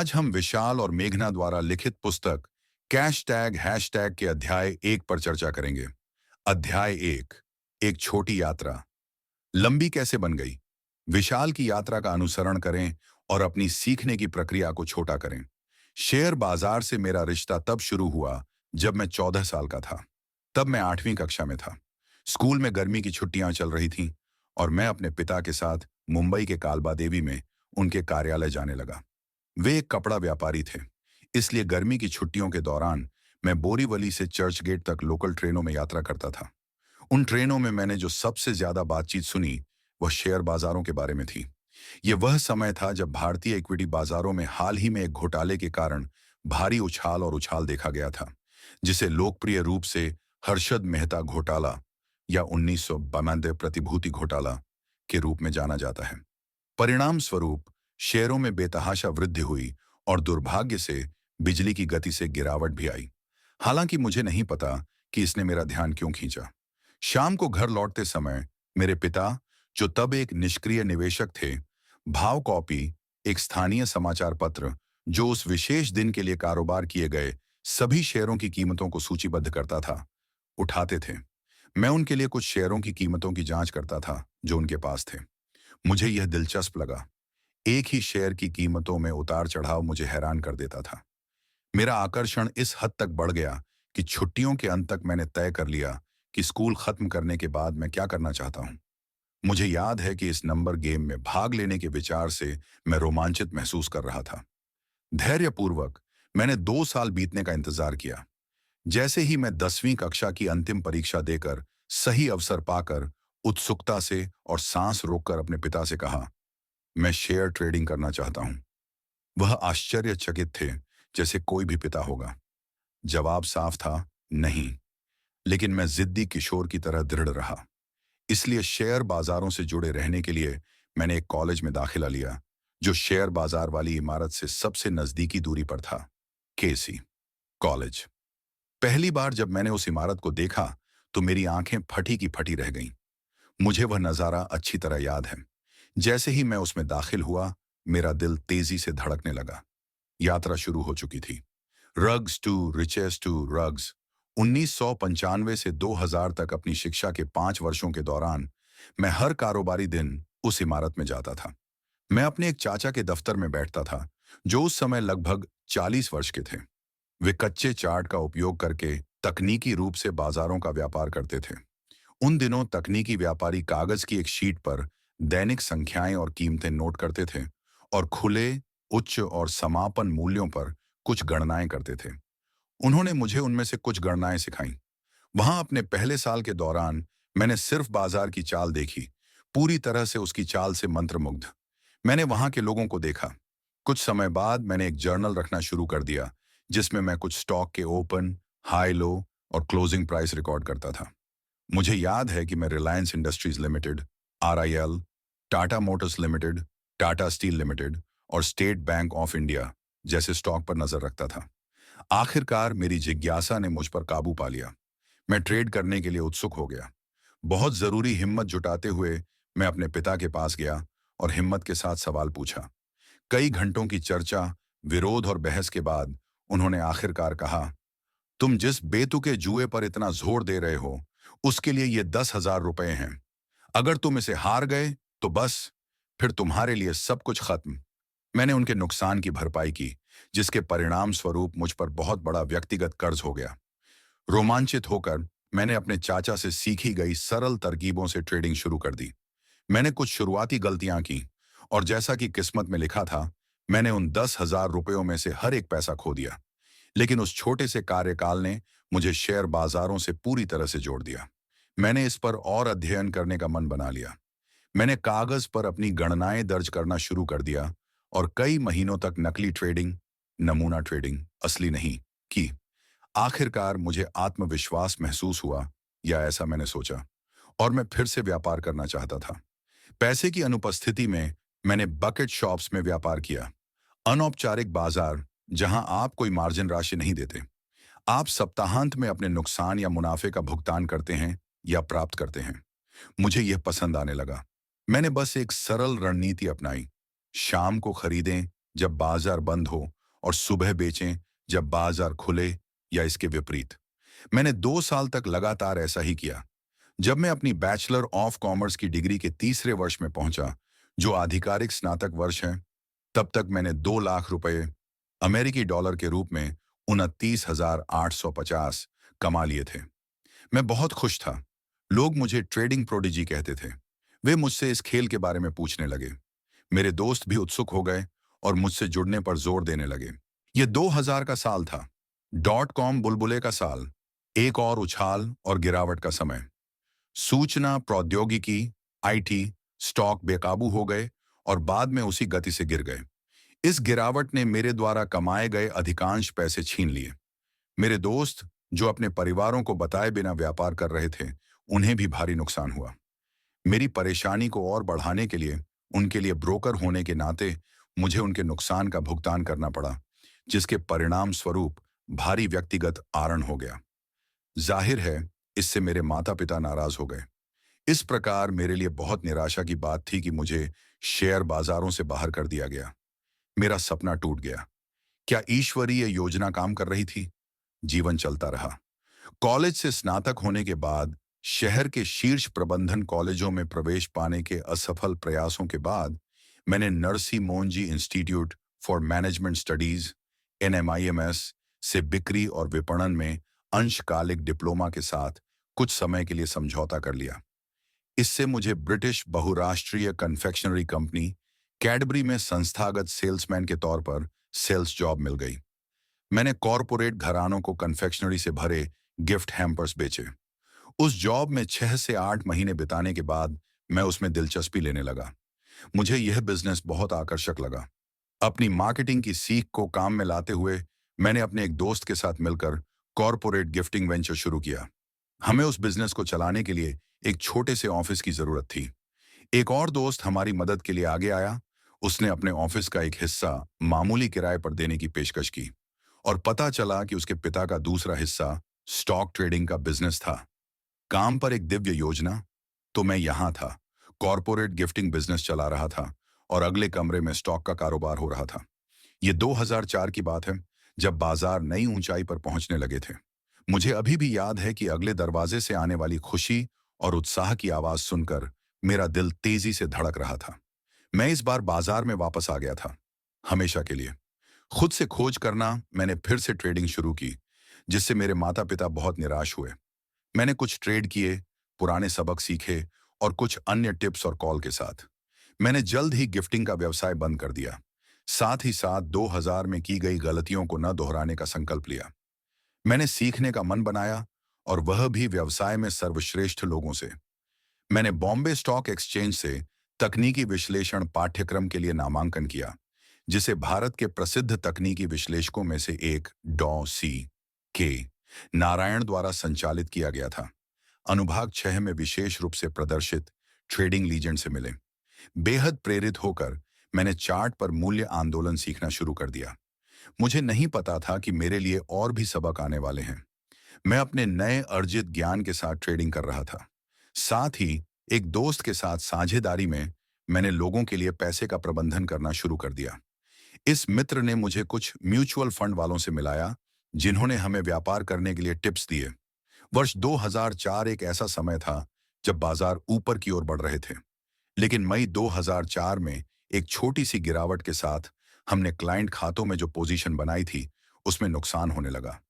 आज हम विशाल और मेघना द्वारा लिखित पुस्तक कैश टैग हैशटैग के अध्याय 1 पर चर्चा करेंगे। अध्याय 1, एक छोटी यात्रा। लंबी कैसे बन गई? विशाल की यात्रा का अनुसरण करें और अपनी सीखने की प्रक्रिया को छोटा करें। शेयर बाजार से मेरा रिश्ता तब शुरू हुआ जब मैं 14 साल का था। तब मैं 8वीं कक्षा में था। स्कूल में गर्मी की छुट्टियां चल रही थीं और मैं अपने पिता के साथ मुंबई के कालबा देवी में उनके कार्यालय जाने लगा। वे एक कपड़ा व्यापारी थे, इसलिए गर्मी की छुट्टियों के दौरान मैं बोरीवली से चर्च गेट तक लोकल ट्रेनों में यात्रा करता था। उन ट्रेनों में मैंने जो सबसे ज्यादा बातचीत सुनी वह शेयर बाजारों के बारे में थी। यह वह समय था जब भारतीय इक्विटी बाजारों में हाल ही में एक घोटाले के कारण भारी उछाल और उछाल देखा गया था, जिसे लोकप्रिय रूप से हर्षद मेहता घोटाला या 1992 प्रतिभूति घोटाला के रूप में जाना जाता है। परिणाम स्वरूप शेयरों में बेतहाशा वृद्धि हुई और दुर्भाग्य से बिजली की गति से गिरावट भी आई। हालांकि मुझे नहीं पता कि इसने मेरा ध्यान क्यों खींचा। शाम को घर लौटते समय मेरे पिता, जो तब एक निष्क्रिय निवेशक थे, भाव कॉपी, एक स्थानीय समाचार पत्र जो उस विशेष दिन के लिए कारोबार किए गए सभी शेयरों की कीमतों को सूचीबद्ध करता था, उठाते थे। मैं उनके लिए कुछ शेयरों की कीमतों की जांच करता था जो उनके पास थे। मुझे यह दिलचस्प लगा। एक ही शेयर की कीमतों में उतार चढ़ाव मुझे हैरान कर देता था। मेरा आकर्षण इस हद तक बढ़ गया कि छुट्टियों के अंत तक मैंने तय कर लिया कि स्कूल खत्म करने के बाद मैं क्या करना चाहता हूं। मुझे याद है कि इस नंबर गेम में भाग लेने के विचार से मैं रोमांचित महसूस कर रहा था। धैर्यपूर्वक मैंने 2 साल बीतने का इंतजार किया। जैसे ही मैं 10वीं कक्षा की अंतिम परीक्षा देकर सही अवसर पाकर उत्सुकता से और सांस रोककर अपने पिता से कहा, मैं शेयर ट्रेडिंग करना चाहता हूं। वह आश्चर्यचकित थे, जैसे कोई भी पिता होगा। जवाब साफ था, नहीं। लेकिन मैं जिद्दी किशोर की तरह दृढ़ रहा। इसलिए शेयर बाजारों से जुड़े रहने के लिए मैंने एक कॉलेज में दाखिला लिया, जो शेयर बाजार वाली इमारत से सबसे नजदीकी दूरी पर था, केसी कॉलेज। पहली बार जब मैंने उस इमारत को देखा तो मेरी आंखें फटी की फटी रह गईं। मुझे वह नजारा अच्छी तरह याद है। जैसे ही मैं उसमें दाखिल हुआ, मेरा दिल तेजी से धड़कने लगा। यात्रा शुरू हो चुकी थी। Rags to riches to rags. 1995 से 2000 तक अपनी शिक्षा के 5 वर्षों के दौरान मैं हर कारोबारी दिन उस इमारत में जाता था। मैं अपने एक चाचा के दफ्तर में बैठता था, जो उस समय लगभग 40 वर्ष के थे। वे कच्चे चार्ट का उपयोग करके तकनीकी रूप से बाजारों का व्यापार करते थे। उन दिनों तकनीकी व्यापारी कागज की एक शीट पर दैनिक संख्याएं और कीमतें नोट करते थे और खुले, उच्च और समापन मूल्यों पर कुछ गणनाएं करते थे। उन्होंने मुझे उनमें से कुछ गणनाएं सिखाईं। वहां अपने पहले साल के दौरान मैंने सिर्फ बाजार की चाल देखी, पूरी तरह से उसकी चाल से मंत्रमुग्ध। मैंने वहां के लोगों को देखा। कुछ समय बाद मैंने एक जर्नल रखना शुरू कर दिया, जिसमें मैं कुछ स्टॉक के ओपन, हाई लो और क्लोजिंग प्राइस रिकॉर्ड करता था। मुझे याद है कि मैं Reliance industries limited, RIL, Tata Motors limited, Tata steel limited और स्टेट बैंक ऑफ इंडिया जैसे स्टॉक पर नजर रखता था। आखिरकार मेरी जिज्ञासा ने मुझ पर काबू पा लिया। मैं ट्रेड करने के लिए उत्सुक हो गया। बहुत जरूरी हिम्मत जुटाते हुए मैं अपने पिता के पास गया और हिम्मत के साथ सवाल पूछा। कई घंटों की चर्चा, विरोध और बहस के बाद उन्होंने आखिरकार कहा, तुम जिस बेतुके जुए पर इतना जोर दे रहे हो, उसके लिए ये 10,000 रुपए हैं। अगर तुम इसे हार गए तो बस, फिर तुम्हारे लिए सब कुछ खत्म। मैंने उनके नुकसान की भरपाई की, जिसके परिणाम स्वरूप मुझ पर बहुत बड़ा व्यक्तिगत कर्ज हो गया। रोमांचित होकर मैंने अपने चाचा से सीखी गई सरल तरकीबों से ट्रेडिंग शुरू कर दी। मैंने कुछ शुरुआती गलतियां की और जैसा कि किस्मत में लिखा था, मैंने उन 10,000 रुपयों में से हर एक पैसा खो दिया। लेकिन उस छोटे से कार्यकाल ने मुझे शेयर बाजारों से पूरी तरह से जोड़ दिया। मैंने इस पर और अध्ययन करने का मन बना लिया। मैंने कागज पर अपनी गणनाएं दर्ज करना शुरू कर दिया और कई महीनों तक नकली ट्रेडिंग, नमूना ट्रेडिंग, असली नहीं, की। आखिरकार मुझे आत्मविश्वास महसूस हुआ, या ऐसा मैंने सोचा, और मैं फिर से व्यापार करना चाहता था। पैसे की अनुपस्थिति में मैंने बकेट शॉप्स में व्यापार किया। अनौपचारिक बाजार, जहां आप कोई मार्जिन राशि नहीं देते। आप सप्ताहांत में अपने नुकसान या मुनाफे का भुगतान करते हैं या प्राप्त करते हैं। मुझे यह पसंद आने लगा। मैंने बस एक सरल रणनीति अपनाई। शाम को खरीदें, जब बाजार बंद हो और सुबह बेचें जब बाजार खुले, या इसके विपरीत। मैंने 2 साल तक लगातार ऐसा ही किया। जब मैं अपनी बैचलर ऑफ कॉमर्स की डिग्री के तीसरे वर्ष में पहुंचा, जो आधिकारिक स्नातक वर्ष है, तब तक मैंने 2 लाख रुपए अमेरिकी डॉलर के रूप में 29,850 कमा लिए थे। मैं बहुत खुश था। लोग मुझे ट्रेडिंग प्रोडिजी कहते थे। वे मुझसे इस खेल के बारे में पूछने लगे। मेरे दोस्त भी उत्सुक हो गए और मुझसे जुड़ने पर जोर देने लगे। ये 2000 का साल था। डॉट कॉम बुलबुले का साल। एक और उछाल और गिरावट का समय। सूचना प्रौद्योगिकी, आईटी, स्टॉक बेकाबू हो गए और बाद में उसी गति से गिर गए। इस गिरावट ने मेरे द्वारा कमाए गए अधिकांश पैसे छीन लिए। मेरे दोस्त, जो अपने परिवारों को बताए बिना व्यापार कर रहे थे, उन्हें भी भारी नुकसान हुआ। मेरी परेशानी को और बढ़ाने के लिए, उनके लिए ब्रोकर होने के नाते, मुझे उनके नुकसान का भुगतान करना पड़ा, जिसके परिणाम स्वरूप भारी व्यक्तिगत आरण हो गया। जाहिर है, इससे मेरे माता पिता नाराज हो गए। इस प्रकार मेरे लिए बहुत निराशा की बात थी कि मुझे शेयर बाजारों से बाहर कर दिया गया। मेरा सपना टूट गया। क्या ईश्वरीय योजना काम कर रही थी? जीवन चलता रहा। कॉलेज से स्नातक होने के बाद शहर के शीर्ष प्रबंधन कॉलेजों में प्रवेश पाने के असफल प्रयासों के बाद मैंने Narsee Monjee institute for management studies (NMIMS) से बिक्री और विपणन में अंशकालिक डिप्लोमा के साथ कुछ समय के लिए समझौता कर लिया। इससे मुझे ब्रिटिश बहुराष्ट्रीय कन्फेक्शनरी कंपनी कैडबरी में संस्थागत सेल्समैन के तौर पर सेल्स जॉब मिल गई। मैंने कॉरपोरेट घरानों को कन्फेक्शनरी से भरे गिफ्ट हैम्पर्स बेचे। उस जॉब में 6 से 8 महीने बिताने के बाद मैं उसमें दिलचस्पी लेने लगा। मुझे यह बिजनेस बहुत आकर्षक लगा। अपनी मार्केटिंग की सीख को काम में लाते हुए मैंने अपने एक दोस्त के साथ मिलकर कॉरपोरेट गिफ्टिंग वेंचर शुरू किया। हमें उस बिजनेस को चलाने के लिए एक छोटे से ऑफिस की जरूरत थी। एक और दोस्त हमारी मदद के लिए आगे आया। उसने अपने ऑफिस का एक हिस्सा मामूली किराए पर देने की पेशकश की और पता चला कि उसके पिता का दूसरा हिस्सा स्टॉक ट्रेडिंग का बिजनेस था। काम पर एक दिव्य योजना। तो मैं यहां था, कॉरपोरेट गिफ्टिंग बिजनेस चला रहा था और अगले कमरे में स्टॉक का कारोबार हो रहा था। ये 2004 की बात है, जब बाजार नई ऊंचाई पर पहुंचने लगे थे। मुझे अभी भी याद है कि अगले दरवाजे से आने वाली खुशी और उत्साह की आवाज सुनकर मेरा दिल तेजी से धड़क रहा था। मैं इस बार बाजार में वापस आ गया था, हमेशा के लिए। खुद से खोज करना मैंने फिर से ट्रेडिंग शुरू की, जिससे मेरे माता पिता बहुत निराश हुए। मैंने कुछ ट्रेड किए, पुराने सबक सीखे और कुछ अन्य टिप्स और कॉल के साथ मैंने जल्द ही गिफ्टिंग का व्यवसाय बंद कर दिया। साथ ही साथ 2000 में की गई गलतियों को न दोहराने का संकल्प लिया। मैंने सीखने का मन बनाया, और वह भी व्यवसाय में सर्वश्रेष्ठ लोगों से। मैंने बॉम्बे स्टॉक एक्सचेंज से तकनीकी विश्लेषण पाठ्यक्रम के लिए नामांकन किया, जिसे भारत के प्रसिद्ध तकनीकी विश्लेषकों में से एक डॉ. C. के. नारायण द्वारा संचालित किया गया था। अनुभाग 6 में विशेष रूप से प्रदर्शित ट्रेडिंग लीजेंड से मिले। बेहद प्रेरित होकर मैंने चार्ट पर मूल्य आंदोलन सीखना शुरू कर दिया। मुझे नहीं पता था कि मेरे लिए और भी सबक आने वाले हैं। मैं अपने नए अर्जित ज्ञान के साथ ट्रेडिंग कर रहा था। साथ ही एक दोस्त के साथ साझेदारी में मैंने लोगों के लिए पैसे का प्रबंधन करना शुरू कर दिया। इस मित्र ने मुझे कुछ म्यूचुअल फंड वालों से मिलाया, जिन्होंने हमें व्यापार करने के लिए टिप्स दिए। वर्ष 2004 एक ऐसा समय था जब बाजार ऊपर की ओर बढ़ रहे थे, लेकिन मई 2004 में एक छोटी सी गिरावट के साथ हमने क्लाइंट खातों में जो पोजीशन बनाई थी, उसमें नुकसान होने लगा।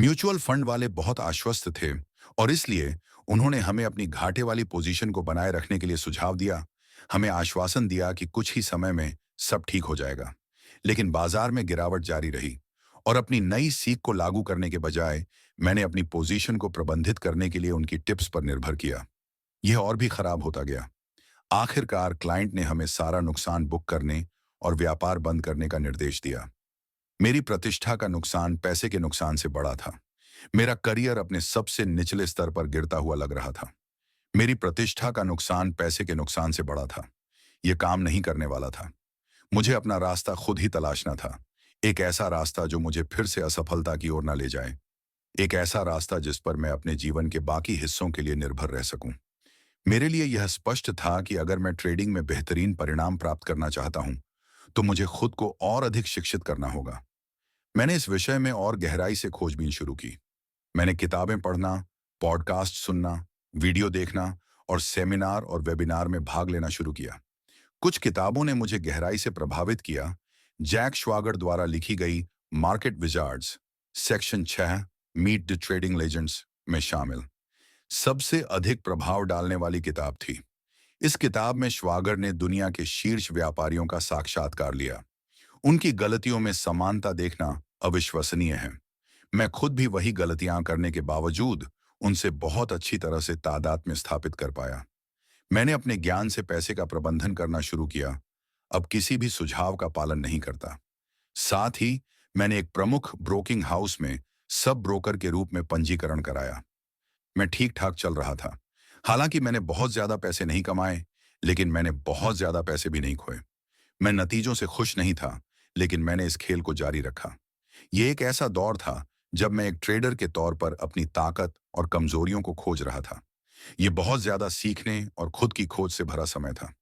म्यूचुअल फंड वाले बहुत आश्वस्त थे और इसलिए उन्होंने हमें अपनी घाटे वाली पोजीशन को बनाए रखने के लिए सुझाव दिया। हमें आश्वासन दिया कि कुछ ही समय में सब ठीक हो जाएगा। लेकिन बाजार में गिरावट जारी रही और अपनी नई सीख को लागू करने के बजाय मैंने अपनी पोजीशन को प्रबंधित करने के लिए उनकी टिप्स पर निर्भर किया। यह और भी खराब होता गया। आखिरकार क्लाइंट ने हमें सारा नुकसान बुक करने और व्यापार बंद करने का निर्देश दिया। मेरी प्रतिष्ठा का नुकसान पैसे के नुकसान से बड़ा था। मेरा करियर अपने सबसे निचले स्तर पर गिरता हुआ लग रहा था। मेरी प्रतिष्ठा का नुकसान पैसे के नुकसान से बड़ा था। यह काम नहीं करने वाला था। मुझे अपना रास्ता खुद ही तलाशना था। एक ऐसा रास्ता जो मुझे फिर से असफलता की ओर न ले जाए। एक ऐसा रास्ता जिस पर मैं अपने जीवन के बाकी हिस्सों के लिए निर्भर रह सकूं। मेरे लिए यह स्पष्ट था कि अगर मैं ट्रेडिंग में बेहतरीन परिणाम प्राप्त करना चाहता हूं, तो मुझे खुद को और अधिक शिक्षित करना होगा। मैंने इस विषय में और गहराई से खोजबीन शुरू की। मैंने किताबें पढ़ना, पॉडकास्ट सुनना, वीडियो देखना और सेमिनार और वेबिनार में भाग लेना शुरू किया। कुछ किताबों ने मुझे गहराई से प्रभावित किया। जैक श्वागर द्वारा लिखी गई market wizards, section 6 meet the trading legends में शामिल सबसे अधिक प्रभाव डालने वाली किताब थी। इस किताब में श्वागर ने दुनिया के शीर्ष व्यापारियों का साक्षात्कार लिया। उनकी गलतियों में समानता देखना अविश्वसनीय है। मैं खुद भी वही गलतियां करने के बावजूद उनसे बहुत अच्छी तरह से तादाद में स्थापित कर पाया। मैंने अपने ज्ञान से पैसे का प्रबंधन करना शुरू किया। अब किसी भी सुझाव का पालन नहीं करता। साथ ही मैंने एक प्रमुख ब्रोकिंग हाउस में सब ब्रोकर के रूप में पंजीकरण कराया। मैं ठीक ठाक चल रहा था। हालांकि मैंने बहुत ज्यादा पैसे नहीं कमाए, लेकिन मैंने बहुत ज्यादा पैसे भी नहीं खोए। मैं नतीजों से खुश नहीं था, लेकिन मैंने इस खेल को जारी रखा। ये एक ऐसा दौर था जब मैं एक ट्रेडर के तौर पर अपनी ताकत और कमजोरियों को खोज रहा था। ये बहुत ज्यादा सीखने और खुद की खोज से भरा समय था।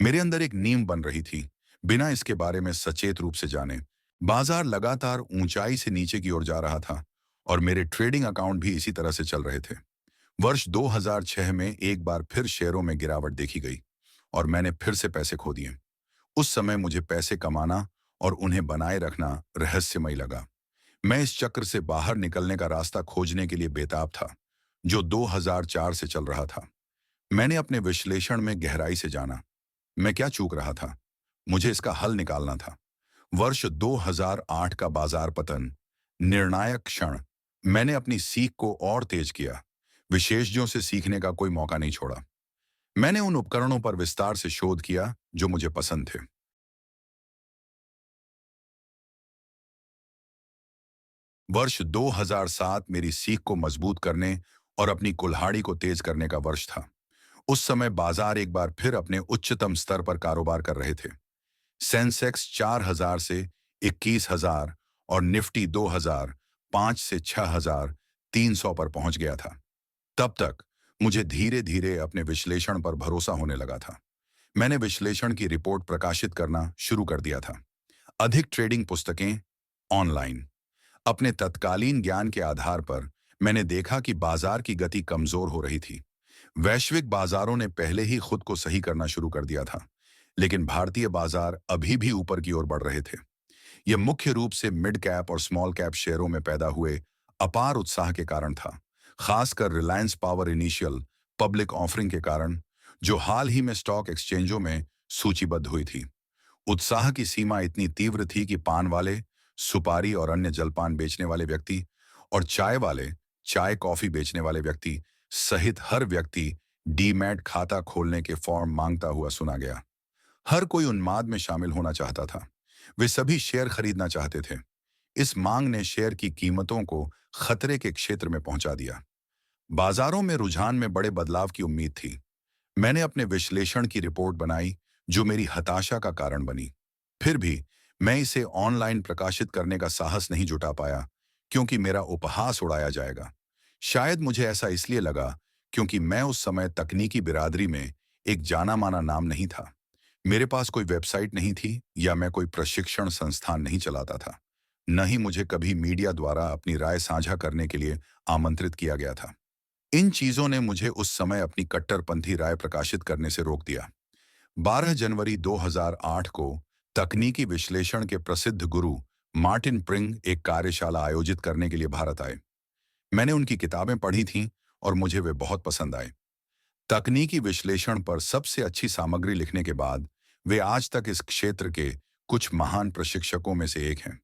मेरे अंदर एक नींव बन रही थी, बिना इसके बारे में सचेत रूप से जाने। बाजार लगातार ऊंचाई से नीचे की ओर जा रहा था और मेरे ट्रेडिंग अकाउंट भी इसी तरह से चल रहे थे। वर्ष 2006 में एक बार फिर शेयरों में गिरावट देखी गई और मैंने फिर से पैसे खो दिए। उस समय मुझे पैसे कमाना और उन्हें बनाए रखना रहस्यमय लगा। मैं इस चक्र से बाहर निकलने का रास्ता खोजने के लिए बेताब था, जो 2004 से चल रहा था। मैंने अपने विश्लेषण में गहराई से जाना। मैं क्या चूक रहा था? मुझे इसका हल निकालना था। वर्ष 2008 का बाजार पतन, निर्णायक क्षण। मैंने अपनी सीख को और तेज किया। विशेषज्ञों से सीखने का कोई मौका नहीं छोड़ा। मैंने उन उपकरणों पर विस्तार से शोध किया जो मुझे पसंद थे। वर्ष 2007 मेरी सीख को मजबूत करने और अपनी कुल्हाड़ी को तेज करने का वर्ष था। उस समय बाजार एक बार फिर अपने उच्चतम स्तर पर कारोबार कर रहे थे। सेंसेक्स 4000 से 21,000 और निफ्टी 2005 से 6,300 पर पहुंच गया था। तब तक मुझे धीरे धीरे अपने विश्लेषण पर भरोसा होने लगा था। मैंने विश्लेषण की रिपोर्ट प्रकाशित करना शुरू कर दिया था। अधिक ट्रेडिंग पुस्तकें, ऑनलाइन। अपने तत्कालीन ज्ञान के आधार पर मैंने देखा कि बाजार की गति कमजोर हो रही थी। वैश्विक बाजारों ने पहले ही खुद को सही करना शुरू कर दिया था, लेकिन भारतीय बाजार अभी भी ऊपर की ओर बढ़ रहे थे। यह मुख्य रूप से मिड कैप और स्मॉल कैप शेयरों में पैदा हुए अपार उत्साह के कारण था, खासकर Reliance power initial public offering के कारण, जो हाल ही में स्टॉक एक्सचेंजों में सूचीबद्ध हुई थी। उत्साह की सीमा इतनी तीव्र थी कि पान वाले, सुपारी और अन्य जलपान बेचने वाले व्यक्ति और चाय वाले, चाय कॉफी बेचने वाले व्यक्ति सहित हर व्यक्ति डीमैट खाता खोलने के फॉर्म मांगता हुआ सुना गया। हर कोई उन्माद में शामिल होना चाहता था। वे सभी शेयर खरीदना चाहते थे। इस मांग ने शेयर की कीमतों को खतरे के क्षेत्र में पहुंचा दिया। बाजारों में रुझान में बड़े बदलाव की उम्मीद थी। मैंने अपने विश्लेषण की रिपोर्ट बनाई, जो मेरी हताशा का कारण बनी। फिर भी मैं इसे ऑनलाइन प्रकाशित करने का साहस नहीं जुटा पाया, क्योंकि मेरा उपहास उड़ाया जाएगा। शायद मुझे ऐसा इसलिए लगा क्योंकि मैं उस समय तकनीकी बिरादरी में एक जाना माना नाम नहीं था। मेरे पास कोई वेबसाइट नहीं थी या मैं कोई प्रशिक्षण संस्थान नहीं चलाता था। न ही मुझे कभी मीडिया द्वारा अपनी राय साझा करने के लिए आमंत्रित किया गया था। इन चीजों ने मुझे उस समय अपनी कट्टरपंथी राय प्रकाशित करने से रोक दिया। 12 जनवरी 2008 को तकनीकी विश्लेषण के प्रसिद्ध गुरु मार्टिन प्रिंग एक कार्यशाला आयोजित करने के लिए भारत आए। मैंने उनकी किताबें पढ़ी थीं और मुझे वे बहुत पसंद आए। तकनीकी विश्लेषण पर सबसे अच्छी सामग्री लिखने के बाद वे आज तक इस क्षेत्र के कुछ महान प्रशिक्षकों में से एक हैं।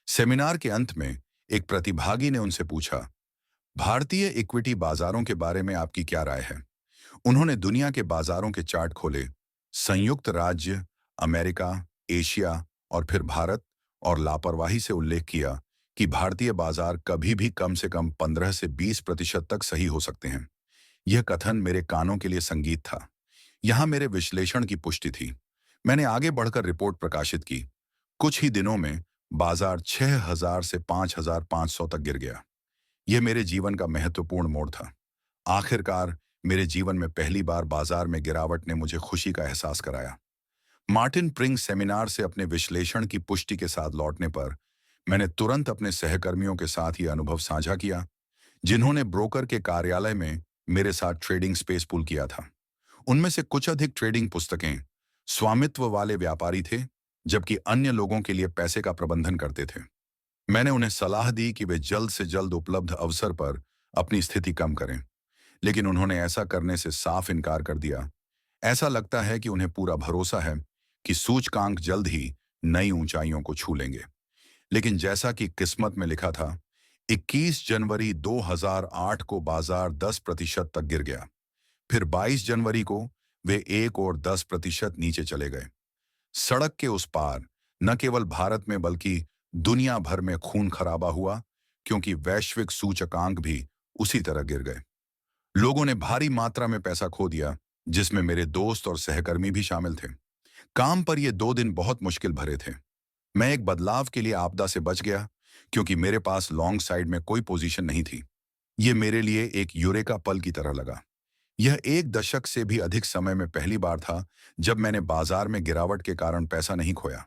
सेमिनार के अंत में एक प्रतिभागी ने उनसे पूछा, भारतीय इक्विटी बाजारों के बारे में आपकी क्या राय है? उन्होंने दुनिया के बाजारों के चार्ट खोले, संयुक्त राज्य, अमेरिका, एशिया और फिर भारत, और लापरवाही से उल्लेख किया कि भारतीय बाजार कभी भी कम से कम 15 से 20% तक सही हो सकते हैं। यह कथन मेरे कानों के लिए संगीत था। यहां मेरे विश्लेषण की पुष्टि थी। मैंने आगे बढ़कर रिपोर्ट प्रकाशित की। कुछ ही दिनों में बाजार 6,000 से 5,500 तक गिर गया। यह मेरे जीवन का महत्वपूर्ण मोड़ था। आखिरकार मेरे जीवन में पहली बार बाजार में गिरावट ने मुझे खुशी का एहसास कराया। मार्टिन प्रिंग सेमिनार से अपने विश्लेषण की पुष्टि के साथ लौटने पर मैंने तुरंत अपने सहकर्मियों के साथ ये अनुभव साझा किया, जिन्होंने ब्रोकर के कार्यालय में मेरे साथ ट्रेडिंग स्पेस पुल किया था। उनमें से कुछ अधिक ट्रेडिंग पुस्तकें स्वामित्व वाले व्यापारी थे, जबकि अन्य लोगों के लिए पैसे का प्रबंधन करते थे। मैंने उन्हें सलाह दी कि वे जल्द से जल्द उपलब्ध अवसर पर अपनी स्थिति कम करें, लेकिन उन्होंने ऐसा करने से साफ इनकार कर दिया। ऐसा लगता है कि उन्हें पूरा भरोसा है कि सूचकांक जल्द ही नई ऊंचाइयों को छू लेंगे। लेकिन जैसा कि किस्मत में लिखा था, 21 जनवरी 2008 को बाजार 10% तक गिर गया। फिर 22 जनवरी को वे 1 और 10% नीचे चले गए। सड़क के उस पार न केवल भारत में बल्कि दुनिया भर में खून खराबा हुआ, क्योंकि वैश्विक सूचकांक भी उसी तरह गिर गए। लोगों ने भारी मात्रा में पैसा खो दिया, जिसमें मेरे दोस्त और सहकर्मी भी शामिल थे। काम पर ये 2 दिन बहुत मुश्किल भरे थे। मैं एक बदलाव के लिए आपदा से बच गया, क्योंकि मेरे पास लॉन्ग साइड में कोई पोजीशन नहीं थी। ये मेरे लिए एक यूरेका पल की तरह लगा। यह 1 दशक से भी अधिक समय में पहली बार था जब मैंने बाजार में गिरावट के कारण पैसा नहीं खोया।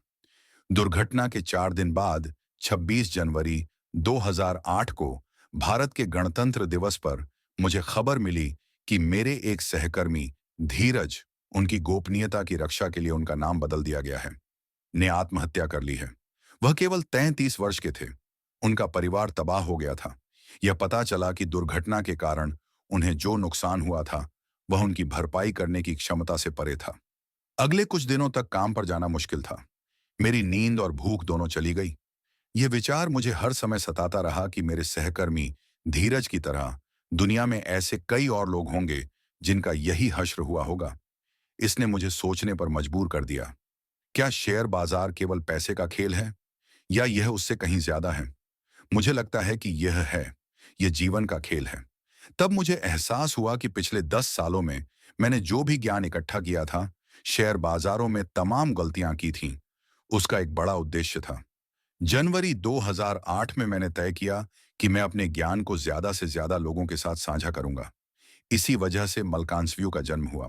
दुर्घटना के 4 दिन बाद 26 जनवरी 2008 को भारत के गणतंत्र दिवस पर मुझे खबर मिली कि मेरे एक सहकर्मी धीरज, उनकी गोपनीयता की रक्षा के लिए उनका नाम बदल दिया गया है, ने आत्महत्या कर ली है। वह केवल 33 वर्ष के थे। उनका परिवार तबाह हो गया था। यह पता चला कि दुर्घटना के कारण उन्हें जो नुकसान हुआ था, वह उनकी भरपाई करने की क्षमता से परे था। अगले कुछ दिनों तक काम पर जाना मुश्किल था। मेरी नींद और भूख दोनों चली गई। यह विचार मुझे हर समय सताता रहा कि मेरे सहकर्मी धीरज की तरह दुनिया में ऐसे कई और लोग होंगे जिनका यही हश्र हुआ होगा। इसने मुझे सोचने पर मजबूर कर दिया। क्या शेयर बाजार केवल पैसे का खेल है, या यह उससे कहीं ज्यादा है? मुझे लगता है कि यह जीवन का खेल है। तब मुझे एहसास हुआ कि पिछले 10 सालों में मैंने जो भी ज्ञान इकट्ठा किया था, शेयर बाजारों में तमाम गलतियां की थीं, उसका एक बड़ा उद्देश्य था। जनवरी 2008 में मैंने तय किया कि मैं अपने ज्ञान को ज्यादा से ज्यादा लोगों के साथ साझा करूंगा। इसी वजह से मलकांसव्यू का जन्म हुआ।